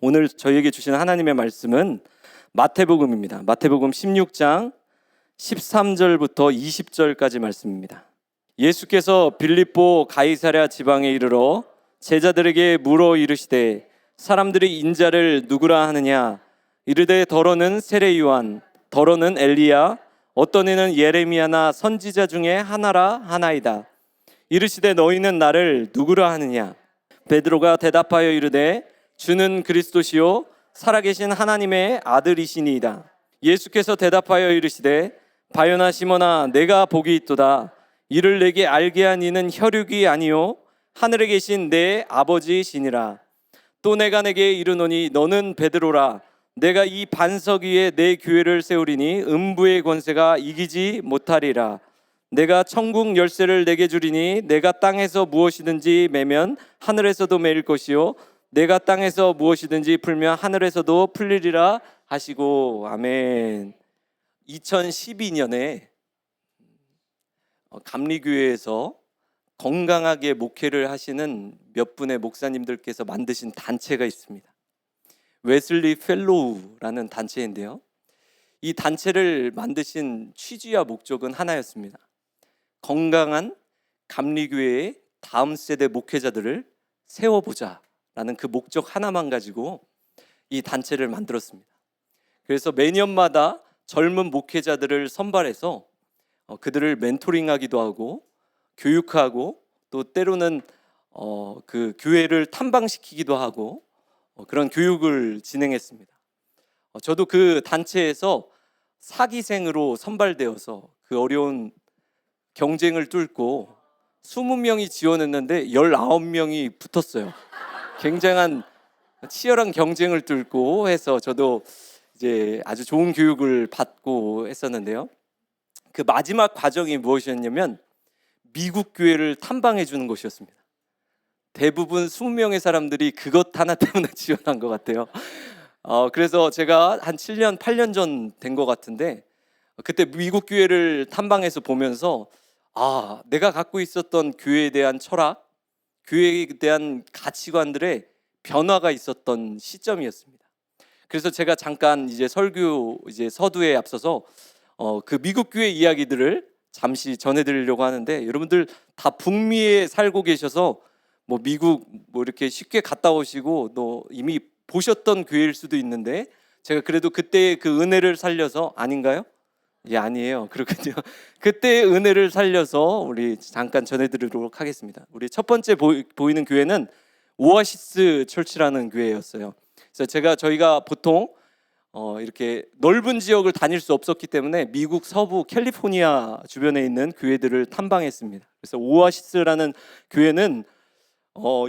오늘 저희에게 주시는 하나님의 말씀은 마태복음입니다. 마태복음 16장 13절부터 20절까지 말씀입니다. 예수께서 빌립보 가이사랴 지방에 이르러 제자들에게 물어 이르시되 사람들이 인자를 누구라 하느냐? 이르되 더러는 세례 요한, 더러는 엘리야, 어떤 이는 예레미야나 선지자 중에 하나라 하나이다. 이르시되 너희는 나를 누구라 하느냐? 베드로가 대답하여 이르되 주는 그리스도시요 살아계신 하나님의 아들이시니이다. 예수께서 대답하여 이르시되 바요나 시몬아 내가 복이 있도다. 이를 내게 알게 한 이는 혈육이 아니요 하늘에 계신 내 아버지시니라. 또 내가 내게 이르노니 너는 베드로라. 내가 이 반석 위에 내 교회를 세우리니 음부의 권세가 이기지 못하리라. 내가 천국 열쇠를 내게 주리니 내가 땅에서 무엇이든지 매면 하늘에서도 매일 것이요 내가 땅에서 무엇이든지 풀면 하늘에서도 풀리리라 하시고. 아멘. 2012년에 감리교회에서 건강하게 목회를 하시는 몇 분의 목사님들께서 만드신 단체가 있습니다. 웨슬리 펠로우라는 단체인데요, 이 단체를 만드신 취지와 목적은 하나였습니다. 건강한 감리교회의 다음 세대 목회자들을 세워보자 라는 그 목적 하나만 가지고 이 단체를 만들었습니다. 그래서 매년마다 젊은 목회자들을 선발해서 그들을 멘토링하기도 하고 교육하고 또 때로는 그 교회를 탐방시키기도 하고 그런 교육을 진행했습니다. 저도 그 단체에서 사기생으로 선발되어서 그 어려운 경쟁을 뚫고 20명이 지원했는데 19명이 붙었어요. 굉장한 치열한 경쟁을 뚫고 해서 저도 이제 아주 좋은 교육을 받고 했었는데요, 그 마지막 과정이 무엇이었냐면 미국 교회를 탐방해 주는 것이었습니다. 대부분 20명의 사람들이 그것 하나 때문에 지원한 것 같아요. 그래서 제가 한 7년, 8년 전 된 것 같은데 그때 미국 교회를 탐방해서 보면서 내가 갖고 있었던 교회에 대한 철학, 교회에 대한 가치관들의 변화가 있었던 시점이었습니다. 그래서 제가 잠깐 이제 설교 서두에 앞서서 그 미국 교회 이야기들을 잠시 전해드리려고 하는데, 여러분들 다 북미에 살고 계셔서 뭐 미국 뭐 이렇게 쉽게 갔다 오시고 또 이미 보셨던 교회일 수도 있는데, 제가 그래도 그때의 그 은혜를 살려서, 아닌가요? 예, 아니에요. 그렇군요. 그때의 은혜를 살려서 우리 잠깐 전해드리도록 하겠습니다. 우리 첫 번째 보이는 교회는 오아시스 철치라는 교회였어요. 그래서 저희가 보통 이렇게 넓은 지역을 다닐 수 없었기 때문에 미국 서부 캘리포니아 주변에 있는 교회들을 탐방했습니다. 그래서 오아시스라는 교회는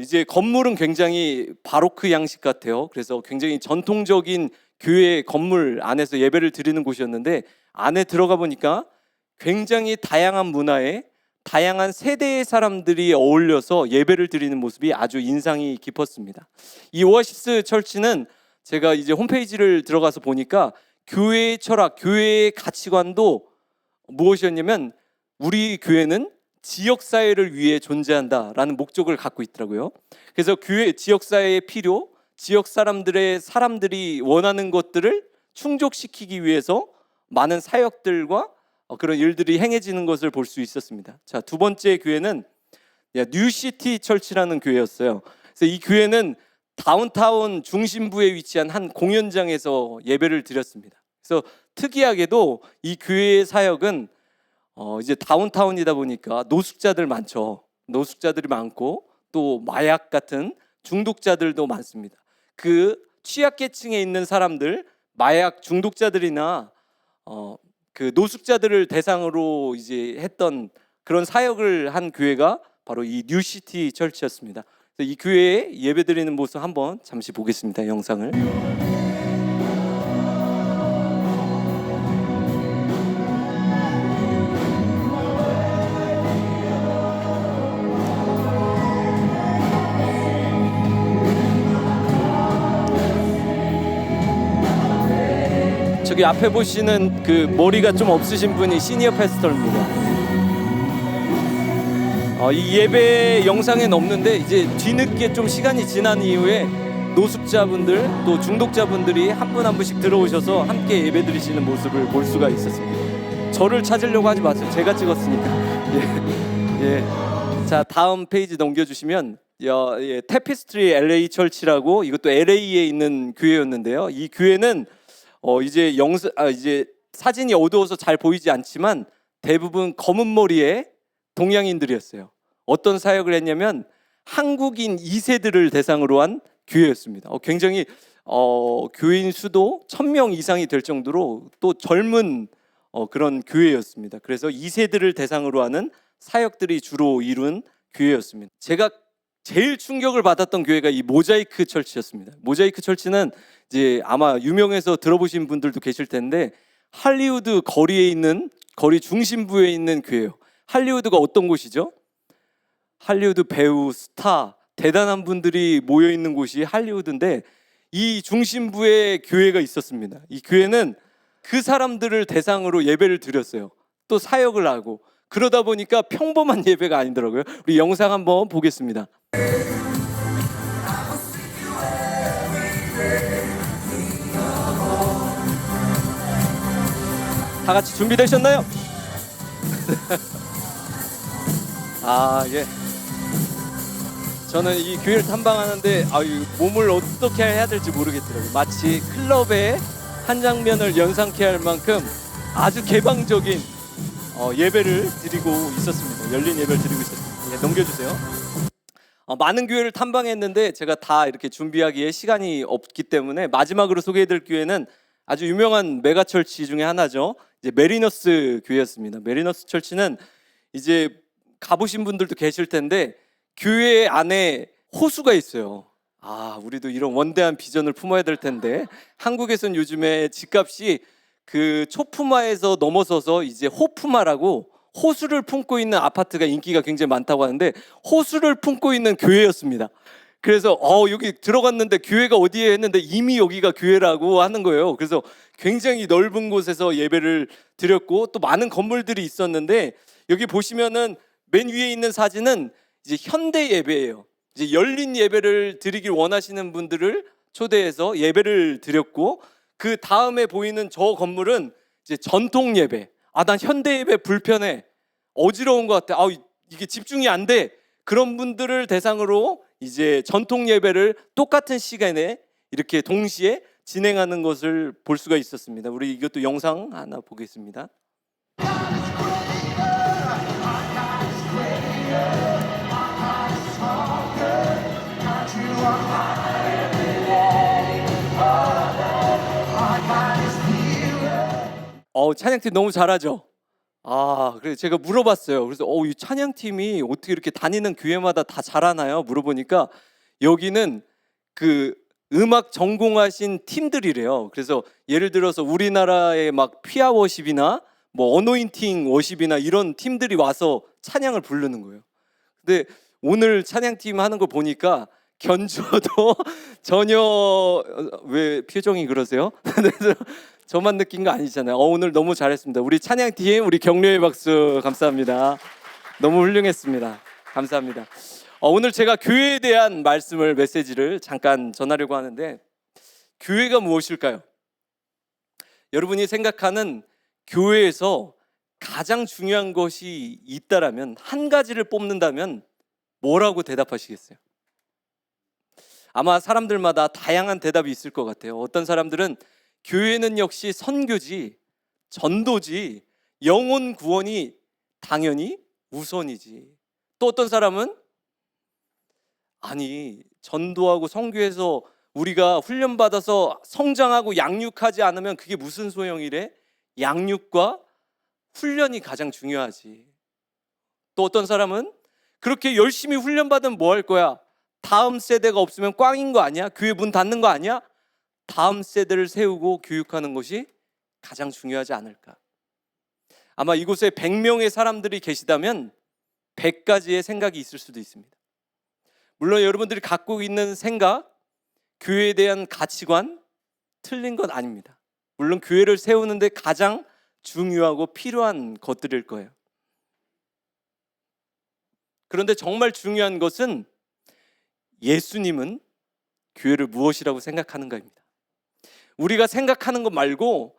이제 건물은 굉장히 바로크 양식 같아요. 그래서 굉장히 전통적인 교회 건물 안에서 예배를 드리는 곳이었는데, 안에 들어가 보니까 굉장히 다양한 문화에 다양한 세대의 사람들이 어울려서 예배를 드리는 모습이 아주 인상이 깊었습니다. 이 오아시스 철치는 제가 이제 홈페이지를 들어가서 보니까 교회의 철학, 교회의 가치관도 무엇이었냐면 우리 교회는 지역사회를 위해 존재한다라는 목적을 갖고 있더라고요. 그래서 교회, 지역사회의 필요, 지역 사람들이 원하는 것들을 충족시키기 위해서 많은 사역들과 그런 일들이 행해지는 것을 볼 수 있었습니다. 자, 두 번째 교회는 뉴시티 철치라는 교회였어요. 그래서 이 교회는 다운타운 중심부에 위치한 한 공연장에서 예배를 드렸습니다. 그래서 특이하게도 이 교회의 사역은 이제 다운타운이다 보니까 노숙자들 많죠. 노숙자들이 많고 또 마약 같은 중독자들도 많습니다. 그 취약계층에 있는 사람들, 마약 중독자들이나 그 노숙자들을 대상으로 이제 했던 그런 사역을 한 교회가 바로 이 뉴시티 철치였습니다. 이 교회에 예배드리는 모습 한번 잠시 보겠습니다. 영상을. 저기 앞에 보시는 그 머리가 좀 없으신 분이 시니어 패스터입니다. 이 예배 영상에는 없는데 이제 뒤늦게 좀 시간이 지난 이후에 노숙자분들 또 중독자분들이 한 분 한 분씩 들어오셔서 함께 예배드리시는 모습을 볼 수가 있었습니다. 저를 찾으려고 하지 마세요. 제가 찍었으니까. 예. 자, 다음 페이지 넘겨주시면 테피스트리 LA 철치라고, 이것도 LA에 있는 교회였는데요. 이 교회는 이제 사진이 어두워서 잘 보이지 않지만 대부분 검은 머리의 동양인들이었어요. 어떤 사역을 했냐면 한국인 2세들을 대상으로 한 교회였습니다. 굉장히 교인 수도 1000명 이상이 될 정도로 또 젊은 그런 교회였습니다. 그래서 2세들을 대상으로 하는 사역들이 주로 이룬 교회였습니다. 제가 제일 충격을 받았던 교회가 이 모자이크 철치였습니다. 모자이크 철치는 이제 아마 유명해서 들어보신 분들도 계실 텐데 할리우드 거리 중심부에 있는 교회예요. 할리우드가 어떤 곳이죠? 할리우드 배우, 스타, 대단한 분들이 모여 있는 곳이 할리우드인데 이 중심부에 교회가 있었습니다. 이 교회는 그 사람들을 대상으로 예배를 드렸어요. 또 사역을 하고, 그러다 보니까 평범한 예배가 아니더라고요. 우리 영상 한번 보겠습니다. 다 같이 준비되셨나요? 예. 저는 이 교회를 탐방하는데 몸을 어떻게 해야 될지 모르겠더라고요. 마치 클럽의 한 장면을 연상케 할 만큼 아주 개방적인 예배를 드리고 있었습니다. 열린 예배를 드리고 있었습니다. 넘겨주세요. 많은 교회를 탐방했는데 제가 다 이렇게 준비하기에 시간이 없기 때문에 마지막으로 소개해드릴 교회는 아주 유명한 메가철치 중에 하나죠. 이제 메리너스 교회였습니다. 메리너스 철치는 이제 가보신 분들도 계실 텐데 교회 안에 호수가 있어요. 우리도 이런 원대한 비전을 품어야 될 텐데 한국에서는 요즘에 집값이 그 초품화에서 넘어서서 이제 호품화라고 호수를 품고 있는 아파트가 인기가 굉장히 많다고 하는데 호수를 품고 있는 교회였습니다. 그래서 여기 들어갔는데 교회가 어디에 했는데 이미 여기가 교회라고 하는 거예요. 그래서 굉장히 넓은 곳에서 예배를 드렸고 또 많은 건물들이 있었는데 여기 보시면은 맨 위에 있는 사진은 이제 현대 예배예요. 이제 열린 예배를 드리길 원하시는 분들을 초대해서 예배를 드렸고, 그 다음에 보이는 저 건물은 이제 전통 예배. 난 현대 예배 불편해, 어지러운 것 같아, 이게 집중이 안 돼, 그런 분들을 대상으로 이제 전통 예배를 똑같은 시간에 이렇게 동시에 진행하는 것을 볼 수가 있었습니다. 우리 이것도 영상 하나 보겠습니다. 찬양팀 너무 잘하죠? 그래서 제가 물어봤어요. 그래서 이 찬양팀이 어떻게 이렇게 다니는 교회마다 다 잘하나요? 물어보니까 여기는 그 음악 전공하신 팀들이래요. 그래서 예를 들어서 우리나라의 막 피아 워십이나 뭐 어노인팅 워십이나 이런 팀들이 와서 찬양을 부르는 거예요. 근데 오늘 찬양팀 하는 거 보니까 견주어도 전혀 왜 표정이 그러세요? 저만 느낀 거 아니잖아요. 오늘 너무 잘했습니다. 우리 찬양팀, 우리 격려의 박수 감사합니다. 너무 훌륭했습니다. 감사합니다. 오늘 제가 교회에 대한 메시지를 잠깐 전하려고 하는데, 교회가 무엇일까요? 여러분이 생각하는 교회에서 가장 중요한 것이 있다라면, 한 가지를 뽑는다면 뭐라고 대답하시겠어요? 아마 사람들마다 다양한 대답이 있을 것 같아요. 어떤 사람들은 교회는 역시 선교지, 전도지, 영혼 구원이 당연히 우선이지. 또 어떤 사람은 전도하고 선교해서 우리가 훈련받아서 성장하고 양육하지 않으면 그게 무슨 소용이래? 양육과 훈련이 가장 중요하지. 또 어떤 사람은 그렇게 열심히 훈련받으면 뭐 할 거야? 다음 세대가 없으면 꽝인 거 아니야? 교회 문 닫는 거 아니야? 다음 세대를 세우고 교육하는 것이 가장 중요하지 않을까? 아마 이곳에 100명의 사람들이 계시다면 100가지의 생각이 있을 수도 있습니다. 물론 여러분들이 갖고 있는 생각, 교회에 대한 가치관 틀린 건 아닙니다. 물론 교회를 세우는데 가장 중요하고 필요한 것들일 거예요. 그런데 정말 중요한 것은 예수님은 교회를 무엇이라고 생각하는가입니다. 우리가 생각하는 것 말고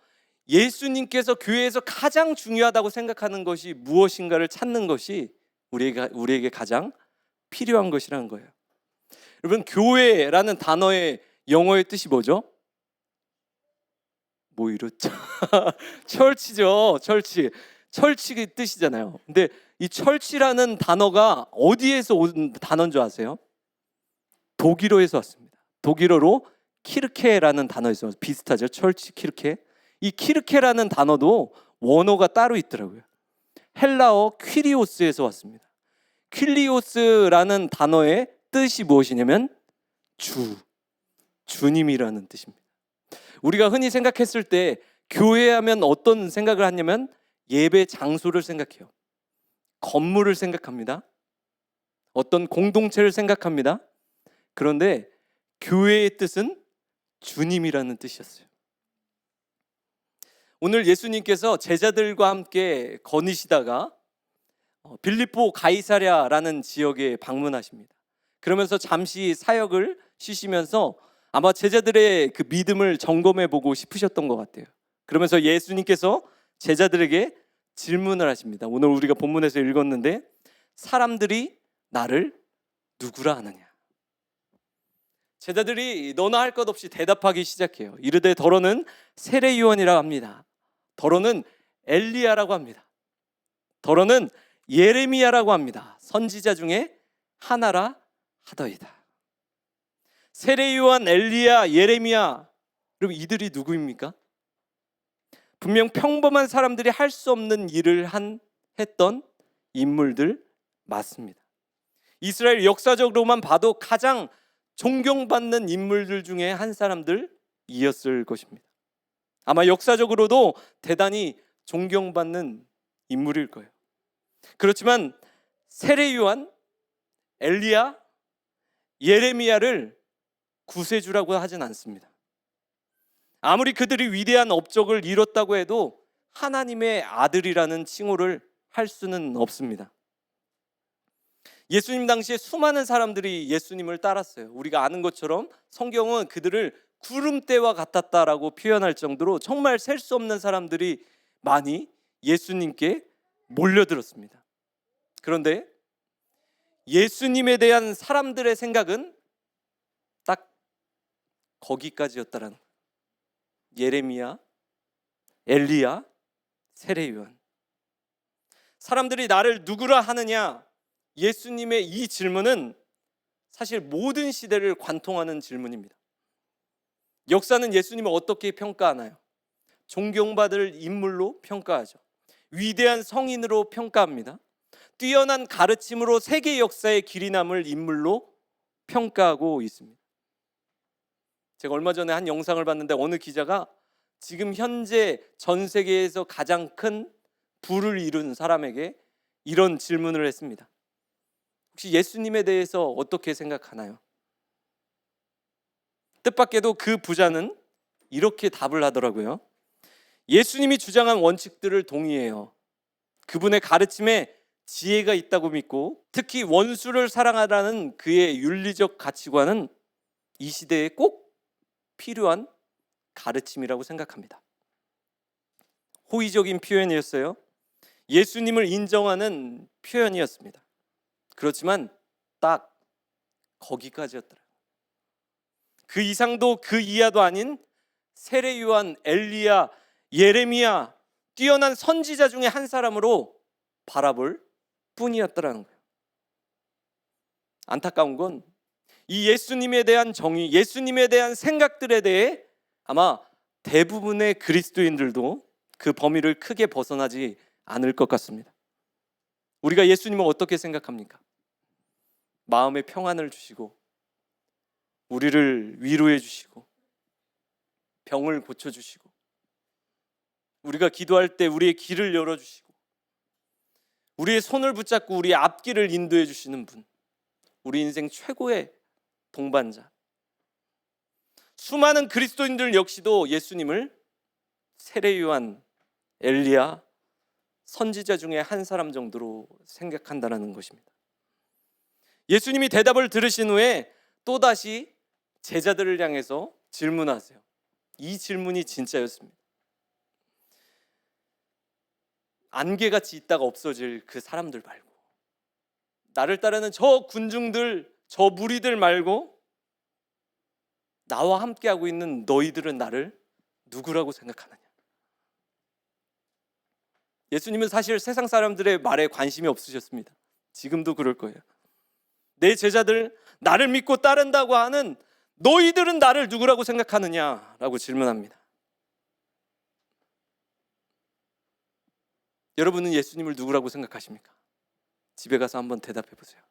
예수님께서 교회에서 가장 중요하다고 생각하는 것이 무엇인가를 찾는 것이 우리에게 가장 필요한 것이라는 거예요. 여러분, 교회라는 단어의 영어의 뜻이 뭐죠? 뭐 이렇죠? 철치죠. 철치의 뜻이잖아요. 근데 이 철치라는 단어가 어디에서 온 단어인 줄 아세요? 독일어에서 왔습니다. 독일어로 키르케라는 단어에서 비슷하죠. 철치, 키르케. 이 키르케라는 단어도 원어가 따로 있더라고요. 헬라어 퀴리오스에서 왔습니다. 퀴리오스라는 단어의 뜻이 무엇이냐면 주님이라는 뜻입니다. 우리가 흔히 생각했을 때 교회 하면 어떤 생각을 하냐면 예배 장소를 생각해요. 건물을 생각합니다. 어떤 공동체를 생각합니다. 그런데 교회의 뜻은 주님이라는 뜻이었어요. 오늘 예수님께서 제자들과 함께 거니시다가 빌립보 가이사랴라는 지역에 방문하십니다. 그러면서 잠시 사역을 쉬시면서 아마 제자들의 그 믿음을 점검해 보고 싶으셨던 것 같아요. 그러면서 예수님께서 제자들에게 질문을 하십니다. 오늘 우리가 본문에서 읽었는데 사람들이 나를 누구라 하느냐. 제자들이 너나 할 것 없이 대답하기 시작해요. 이르되 더러는 세례 요한이라고 합니다. 더러는 엘리야라고 합니다. 더러는 예레미야라고 합니다. 선지자 중에 하나라 하더이다. 세례 요한, 엘리야, 예레미야, 그럼 이들이 누구입니까? 분명 평범한 사람들이 할 수 없는 일을 했던 인물들 맞습니다. 이스라엘 역사적으로만 봐도 가장 존경받는 인물들 중에 한 사람들이었을 것입니다. 아마 역사적으로도 대단히 존경받는 인물일 거예요. 그렇지만 세례 요한, 엘리야, 예레미야를 구세주라고 하진 않습니다. 아무리 그들이 위대한 업적을 이뤘다고 해도 하나님의 아들이라는 칭호를 할 수는 없습니다. 예수님 당시에 수많은 사람들이 예수님을 따랐어요. 우리가 아는 것처럼 성경은 그들을 구름대와 같았다라고 표현할 정도로 정말 셀 수 없는 사람들이 많이 예수님께 몰려들었습니다. 그런데 예수님에 대한 사람들의 생각은 딱 거기까지였다라는 거예요. 예레미야, 엘리야, 세례 요한. 사람들이 나를 누구라 하느냐? 예수님의 이 질문은 사실 모든 시대를 관통하는 질문입니다. 역사는 예수님을 어떻게 평가하나요? 존경받을 인물로 평가하죠. 위대한 성인으로 평가합니다. 뛰어난 가르침으로 세계 역사에 길이 남을 인물로 평가하고 있습니다. 제가 얼마 전에 한 영상을 봤는데 어느 기자가 지금 현재 전 세계에서 가장 큰 부를 이룬 사람에게 이런 질문을 했습니다. 혹시 예수님에 대해서 어떻게 생각하나요? 뜻밖에도 그 부자는 이렇게 답을 하더라고요. 예수님이 주장한 원칙들을 동의해요. 그분의 가르침에 지혜가 있다고 믿고 특히 원수를 사랑하라는 그의 윤리적 가치관은 이 시대에 꼭 필요한 가르침이라고 생각합니다. 호의적인 표현이었어요. 예수님을 인정하는 표현이었습니다. 그렇지만 딱 거기까지였더라. 그 이상도 그 이하도 아닌 세례 요한, 엘리야, 예레미야, 뛰어난 선지자 중에 한 사람으로 바라볼 뿐이었더라는 거예요. 안타까운 건 이 예수님에 대한 정의, 예수님에 대한 생각들에 대해 아마 대부분의 그리스도인들도 그 범위를 크게 벗어나지 않을 것 같습니다. 우리가 예수님을 어떻게 생각합니까? 마음의 평안을 주시고 우리를 위로해 주시고 병을 고쳐주시고 우리가 기도할 때 우리의 길을 열어주시고 우리의 손을 붙잡고 우리의 앞길을 인도해 주시는 분, 우리 인생 최고의 동반자. 수많은 그리스도인들 역시도 예수님을 세례 요한, 엘리야, 선지자 중에 한 사람 정도로 생각한다는 것입니다. 예수님이 대답을 들으신 후에 또다시 제자들을 향해서 질문하세요. 이 질문이 진짜였습니다. 안개같이 있다가 없어질 그 사람들 말고, 나를 따르는 저 군중들, 저 무리들 말고 나와 함께하고 있는 너희들은 나를 누구라고 생각하느냐? 예수님은 사실 세상 사람들의 말에 관심이 없으셨습니다. 지금도 그럴 거예요. 내 제자들, 나를 믿고 따른다고 하는 너희들은 나를 누구라고 생각하느냐라고 질문합니다. 여러분은 예수님을 누구라고 생각하십니까? 집에 가서 한번 대답해 보세요.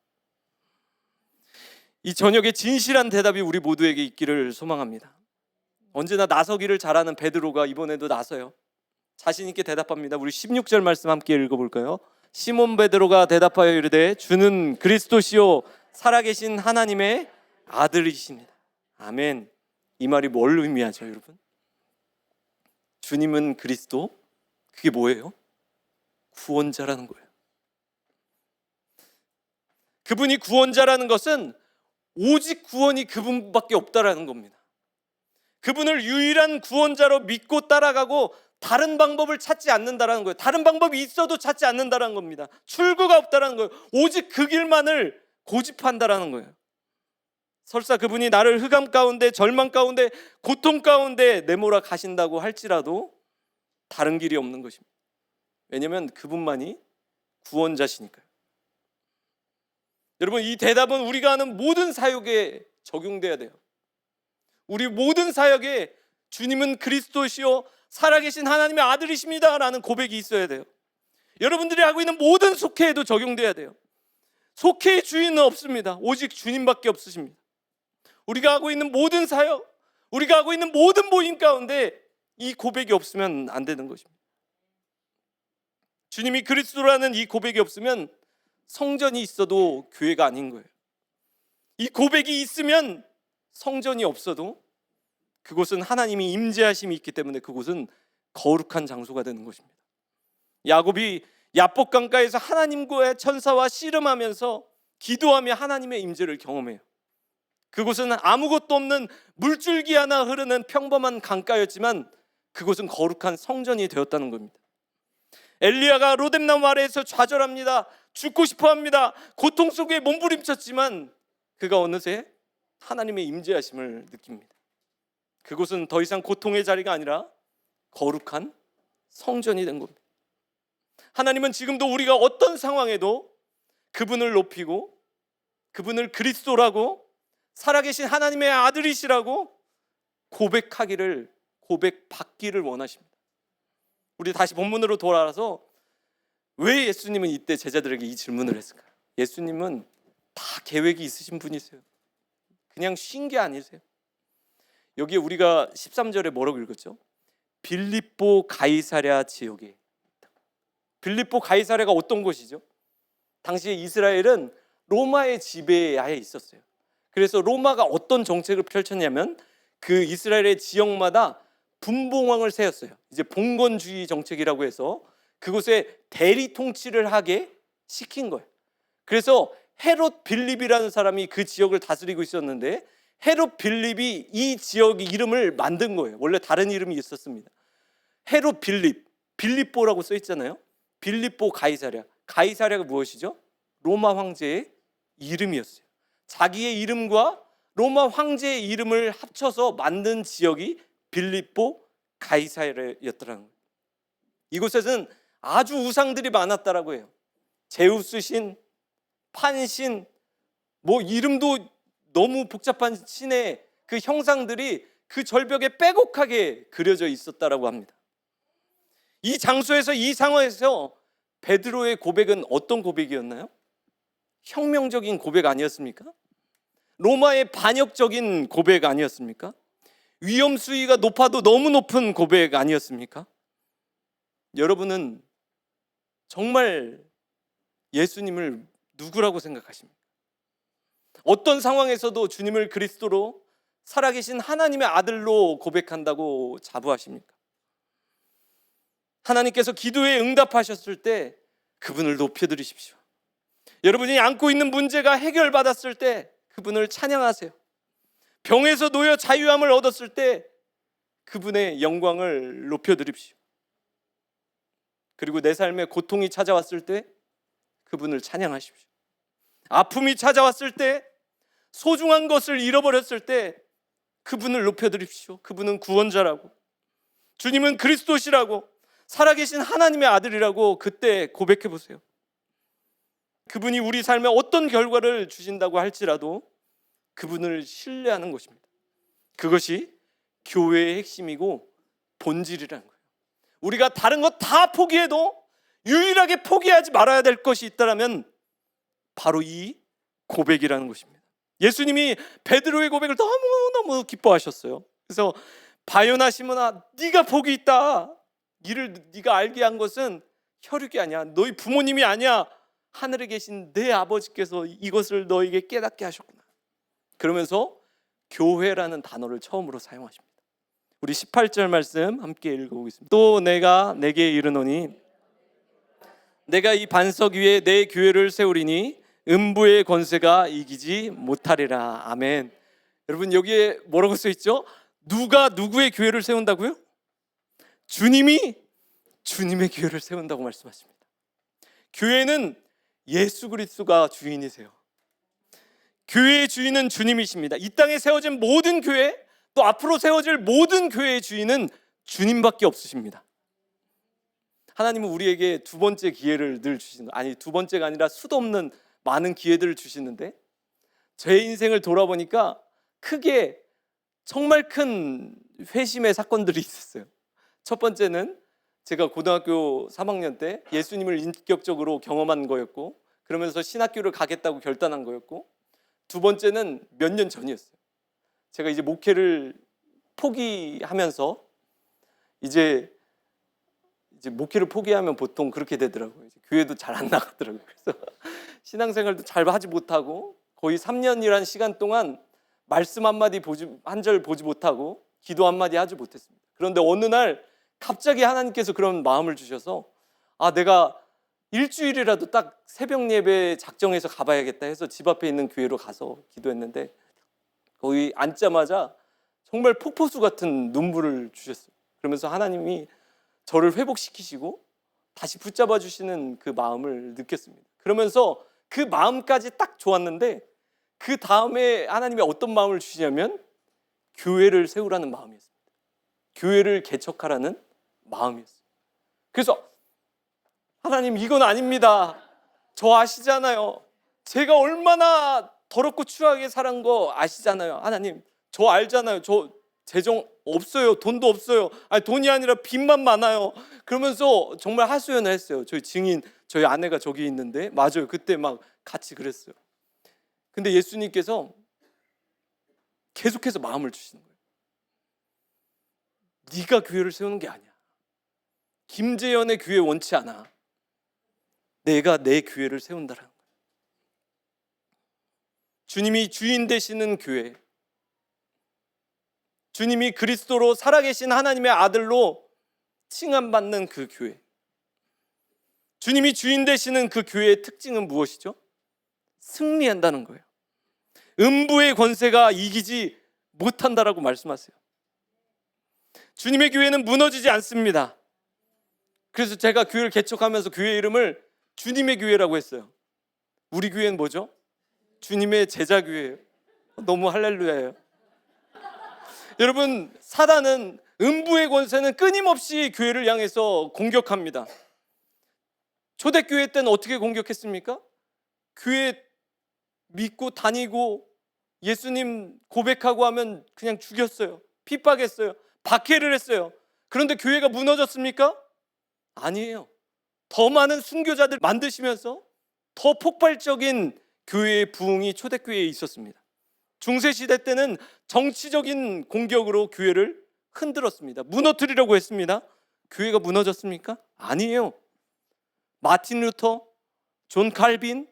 이 저녁에 진실한 대답이 우리 모두에게 있기를 소망합니다. 언제나 나서기를 잘하는 베드로가 이번에도 나서요. 자신 있게 대답합니다. 우리 16절 말씀 함께 읽어볼까요? 시몬 베드로가 대답하여 이르되 주는 그리스도시요 살아계신 하나님의 아들이십니다. 아멘. 이 말이 뭘 의미하죠, 여러분? 주님은 그리스도, 그게 뭐예요? 구원자라는 거예요. 그분이 구원자라는 것은 오직 구원이 그분밖에 없다라는 겁니다. 그분을 유일한 구원자로 믿고 따라가고 다른 방법을 찾지 않는다라는 거예요. 다른 방법이 있어도 찾지 않는다라는 겁니다. 출구가 없다라는 거예요. 오직 그 길만을 고집한다라는 거예요. 설사 그분이 나를 흑암 가운데, 절망 가운데, 고통 가운데 내몰아 가신다고 할지라도 다른 길이 없는 것입니다. 왜냐하면 그분만이 구원자시니까요. 여러분, 이 대답은 우리가 하는 모든 사역에 적용돼야 돼요. 우리 모든 사역에 주님은 그리스도시요 살아계신 하나님의 아들이십니다 라는 고백이 있어야 돼요. 여러분들이 하고 있는 모든 속회에도 적용돼야 돼요. 속회의 주인은 없습니다. 오직 주님밖에 없으십니다. 우리가 하고 있는 모든 사역, 우리가 하고 있는 모든 모임 가운데 이 고백이 없으면 안 되는 것입니다. 주님이 그리스도라는 이 고백이 없으면 성전이 있어도 교회가 아닌 거예요. 이 고백이 있으면 성전이 없어도 그곳은 하나님이 임재하심이 있기 때문에 그곳은 거룩한 장소가 되는 것입니다. 야곱이 야복 강가에서 하나님과의 천사와 씨름하면서 기도하며 하나님의 임재를 경험해요. 그곳은 아무것도 없는 물줄기 하나 흐르는 평범한 강가였지만 그곳은 거룩한 성전이 되었다는 겁니다. 엘리야가 로뎀나무 아래에서 좌절합니다. 죽고 싶어합니다. 고통 속에 몸부림쳤지만 그가 어느새 하나님의 임재하심을 느낍니다. 그곳은 더 이상 고통의 자리가 아니라 거룩한 성전이 된 겁니다. 하나님은 지금도 우리가 어떤 상황에도 그분을 높이고 그분을 그리스도라고 살아계신 하나님의 아들이시라고 고백받기를 원하십니다. 우리 다시 본문으로 돌아와서 왜 예수님은 이때 제자들에게 이 질문을 했을까요? 예수님은 다 계획이 있으신 분이세요. 그냥 쉰 게 아니세요. 여기에 우리가 13절에 뭐라고 읽었죠? 빌립보 가이사랴 지역에. 빌립보 가이사랴가 어떤 곳이죠? 당시에 이스라엘은 로마의 지배하에 있었어요. 그래서 로마가 어떤 정책을 펼쳤냐면 그 이스라엘의 지역마다 분봉왕을 세웠어요. 이제 봉건주의 정책이라고 해서 그곳에 대리 통치를 하게 시킨 거예요. 그래서 헤롯 빌립이라는 사람이 그 지역을 다스리고 있었는데 헤롯 빌립이 이 지역 이름을 만든 거예요. 원래 다른 이름이 있었습니다. 헤롯 빌립, 빌립보라고 써 있잖아요. 빌립보 가이사랴. 가이사랴가 무엇이죠? 로마 황제의 이름이었어요. 자기의 이름과 로마 황제의 이름을 합쳐서 만든 지역이 빌립보 가이사랴였더라는 거예요. 이곳에는 아주 우상들이 많았다라고 해요. 제우스 신, 판신, 뭐 이름도 너무 복잡한 신의 그 형상들이 그 절벽에 빼곡하게 그려져 있었다라고 합니다. 이 장소에서, 이 상황에서 베드로의 고백은 어떤 고백이었나요? 혁명적인 고백 아니었습니까? 로마의 반역적인 고백 아니었습니까? 위험 수위가 높아도 너무 높은 고백 아니었습니까? 여러분은 정말 예수님을 누구라고 생각하십니까? 어떤 상황에서도 주님을 그리스도로 살아계신 하나님의 아들로 고백한다고 자부하십니까? 하나님께서 기도에 응답하셨을 때 그분을 높여드리십시오. 여러분이 안고 있는 문제가 해결받았을 때 그분을 찬양하세요. 병에서 놓여 자유함을 얻었을 때 그분의 영광을 높여드립시오. 그리고 내 삶에 고통이 찾아왔을 때 그분을 찬양하십시오. 아픔이 찾아왔을 때, 소중한 것을 잃어버렸을 때 그분을 높여드립시오. 그분은 구원자라고, 주님은 그리스도시라고, 살아계신 하나님의 아들이라고 그때 고백해 보세요. 그분이 우리 삶에 어떤 결과를 주신다고 할지라도 그분을 신뢰하는 것입니다. 그것이 교회의 핵심이고 본질이라는 거예요. 우리가 다른 것 다 포기해도 유일하게 포기하지 말아야 될 것이 있다면 바로 이 고백이라는 것입니다. 예수님이 베드로의 고백을 너무너무 기뻐하셨어요. 그래서 바요나 시몬아, 네가 복이 있다. 이를 네가 알게 한 것은 혈육이 아니야, 너희 부모님이 아니야, 하늘에 계신 내 아버지께서 이것을 너에게 깨닫게 하셨구나. 그러면서 교회라는 단어를 처음으로 사용하십니다. 우리 18절 말씀 함께 읽어보겠습니다. 또 내가 내게 이르노니 내가 이 반석 위에 내 교회를 세우리니 음부의 권세가 이기지 못하리라. 아멘. 여러분, 여기에 뭐라고 써 있죠? 누가 누구의 교회를 세운다고요? 주님이 주님의 교회를 세운다고 말씀하십니다. 교회는 예수 그리스도가 주인이세요. 교회의 주인은 주님이십니다. 이 땅에 세워진 모든 교회, 또 앞으로 세워질 모든 교회의 주인은 주님밖에 없으십니다. 하나님은 우리에게 두 번째 기회를 늘 주시는, 아니 두 번째가 아니라 수도 없는 많은 기회들을 주시는데, 제 인생을 돌아보니까 크게 정말 큰 회심의 사건들이 있었어요. 첫 번째는 제가 고등학교 3학년 때 예수님을 인격적으로 경험한 거였고, 그러면서 신학교를 가겠다고 결단한 거였고, 두 번째는 몇 년 전이었어요. 제가 이제 목회를 포기하면서 이제 목회를 포기하면 보통 그렇게 되더라고요. 교회도 잘 안 나가더라고요. 그래서 신앙생활도 잘 하지 못하고 거의 3년이라는 시간 동안 말씀 한 절 보지 못하고 기도 한마디 하지 못했습니다. 그런데 어느 날 갑자기 하나님께서 그런 마음을 주셔서, 내가 일주일이라도 딱 새벽 예배 작정해서 가봐야겠다 해서 집 앞에 있는 교회로 가서 기도했는데, 거기 앉자마자 정말 폭포수 같은 눈물을 주셨어요. 그러면서 하나님이 저를 회복시키시고 다시 붙잡아 주시는 그 마음을 느꼈습니다. 그러면서 그 마음까지 딱 좋았는데, 그 다음에 하나님이 어떤 마음을 주시냐면 교회를 세우라는 마음이었습니다. 교회를 개척하라는 마음이었어요. 그래서 하나님, 이건 아닙니다. 저 아시잖아요. 제가 얼마나 더럽고 추하게 살은 거 아시잖아요. 하나님, 저 알잖아요. 저 재정 없어요. 돈도 없어요. 아니, 돈이 아니라 빚만 많아요. 그러면서 정말 하소연을 했어요. 저희 증인, 저희 아내가 저기 있는데, 맞아요. 그때 막 같이 그랬어요. 근데 예수님께서 계속해서 마음을 주시는 거예요. 네가 교회를 세우는 게 아니야. 김재현의 교회 원치 않아. 내가 내 교회를 세운다라는 거예요. 주님이 주인 되시는 교회, 주님이 그리스도로 살아계신 하나님의 아들로 칭함받는 그 교회, 주님이 주인 되시는 그 교회의 특징은 무엇이죠? 승리한다는 거예요. 음부의 권세가 이기지 못한다라고 말씀하세요. 주님의 교회는 무너지지 않습니다. 그래서 제가 교회를 개척하면서 교회 이름을 주님의 교회라고 했어요. 우리 교회는 뭐죠? 주님의 제자 교회예요. 너무 할렐루야예요. 여러분, 사단은, 음부의 권세는 끊임없이 교회를 향해서 공격합니다. 초대교회 때는 어떻게 공격했습니까? 교회 믿고 다니고 예수님 고백하고 하면 그냥 죽였어요. 핍박했어요. 박해를 했어요. 그런데 교회가 무너졌습니까? 아니에요. 더 많은 순교자들 만드시면서 더 폭발적인 교회의 부흥이 초대교회에 있었습니다. 중세시대 때는 정치적인 공격으로 교회를 흔들었습니다. 무너뜨리려고 했습니다. 교회가 무너졌습니까? 아니에요. 마틴 루터, 존 칼빈,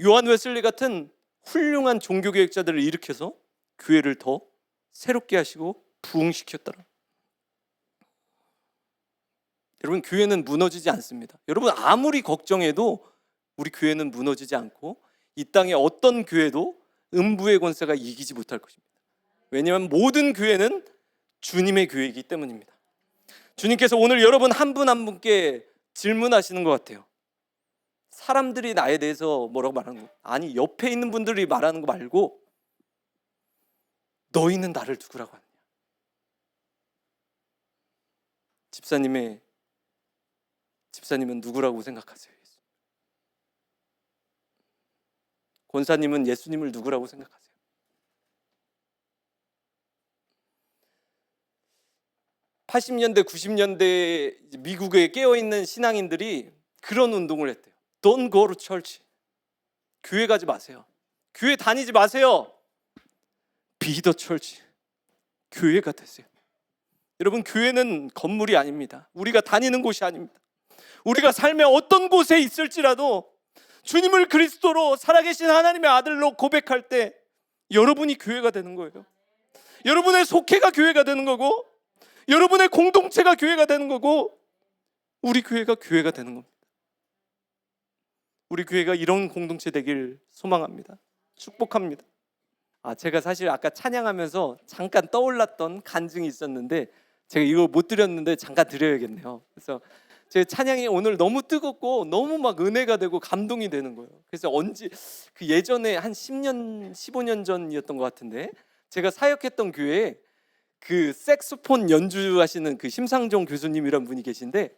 요한 웨슬리 같은 훌륭한 종교개혁자들을 일으켜서 교회를 더 새롭게 하시고 부흥시켰더라. 여러분, 교회는 무너지지 않습니다. 여러분, 아무리 걱정해도 우리 교회는 무너지지 않고 이 땅의 어떤 교회도 음부의 권세가 이기지 못할 것입니다. 왜냐하면 모든 교회는 주님의 교회이기 때문입니다. 주님께서 오늘 여러분 한 분 한 분께 질문하시는 것 같아요. 사람들이 나에 대해서 뭐라고 말하는 거? 아니, 옆에 있는 분들이 말하는 거 말고 너희는 나를 누구라고 하느냐? 집사님은 누구라고 생각하세요? 권사님은 예수님을 누구라고 생각하세요? (80년대) (90년대) 미국에 깨어있는 신앙인들이 그런 운동을 했대요. Don't go to church. 교회 가지 마세요. 교회 다니지 마세요. Be the church. 교회가 되세요. 여러분, 교회는 건물이 아닙니다. 우리가 다니는 곳이 아닙니다. 우리가 삶의 어떤 곳에 있을지라도 주님을 그리스도로 살아계신 하나님의 아들로 고백할 때 여러분이 교회가 되는 거예요. 여러분의 속회가 교회가 되는 거고, 여러분의 공동체가 교회가 되는 거고, 우리 교회가 교회가 되는 겁니다. 우리 교회가 이런 공동체 되길 소망합니다. 축복합니다. 제가 사실 아까 찬양하면서 잠깐 떠올랐던 간증이 있었는데 제가 이거 못 드렸는데 잠깐 드려야겠네요. 그래서 제 찬양이 오늘 너무 뜨겁고 너무 막 은혜가 되고 감동이 되는 거예요. 그래서 그 예전에 한 10년, 15년 전이었던 것 같은데, 제가 사역했던 교회에 그 색소폰 연주하시는 그 심상정 교수님이란 분이 계신데,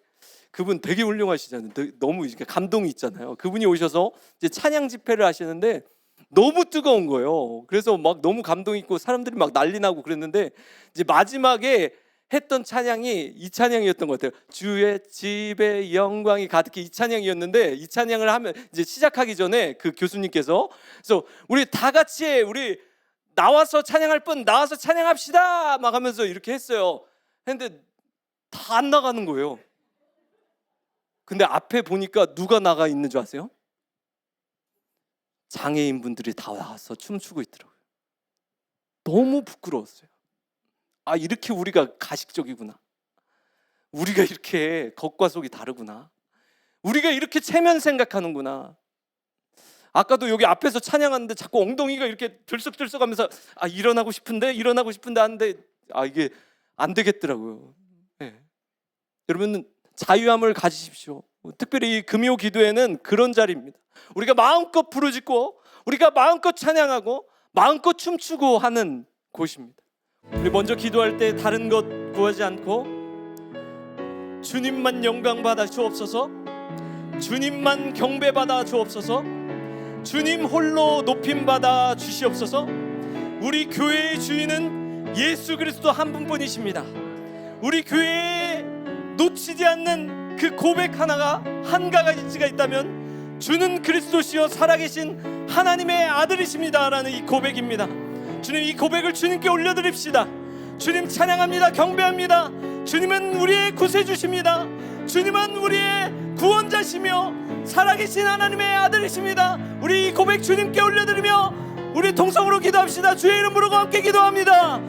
그분 되게 훌륭하시잖아요. 너무 감동이 있잖아요. 그분이 오셔서 이제 찬양 집회를 하시는데 너무 뜨거운 거예요. 그래서 막 너무 감동 있고 사람들이 막 난리 나고 그랬는데, 이제 마지막에 했던 찬양이 이 찬양이었던 것 같아요. 주의 집에 영광이 가득히, 이 찬양이었는데, 이 찬양을 하면 이제 시작하기 전에 그 교수님께서, 그래서 우리 다 같이 우리 나와서 찬양할 분 나와서 찬양합시다 막 하면서 이렇게 했어요. 근데 다 안 나가는 거예요. 근데 앞에 보니까 누가 나가 있는 줄 아세요? 장애인분들이 다 나와서 춤추고 있더라고요. 너무 부끄러웠어요. 이렇게 우리가 가식적이구나. 우리가 이렇게 겉과 속이 다르구나. 우리가 이렇게 체면 생각하는구나. 아까도 여기 앞에서 찬양하는데 자꾸 엉덩이가 이렇게 들썩들썩하면서 일어나고 싶은데 하는데 이게 안 되겠더라고요. 네. 여러분, 자유함을 가지십시오. 특별히 이 금요 기도회는 그런 자리입니다. 우리가 마음껏 부르짖고, 우리가 마음껏 찬양하고, 마음껏 춤추고 하는 곳입니다. 우리 먼저 기도할 때 다른 것 구하지 않고 주님만 영광 받아 주옵소서, 주님만 경배 받아 주옵소서, 주님 홀로 높임 받아 주시옵소서. 우리 교회의 주인은 예수 그리스도 한 분뿐이십니다. 우리 교회에 놓치지 않는 그 고백 하나가 한 가지가 있다면 주는 그리스도시요 살아계신 하나님의 아들이십니다라는 이 고백입니다. 주님, 이 고백을 주님께 올려드립시다. 주님 찬양합니다. 경배합니다. 주님은 우리의 구세주십니다. 주님은 우리의 구원자시며 살아계신 하나님의 아들이십니다. 우리 이 고백 주님께 올려드리며 우리 동성으로 기도합시다. 주의 이름으로 함께 기도합니다.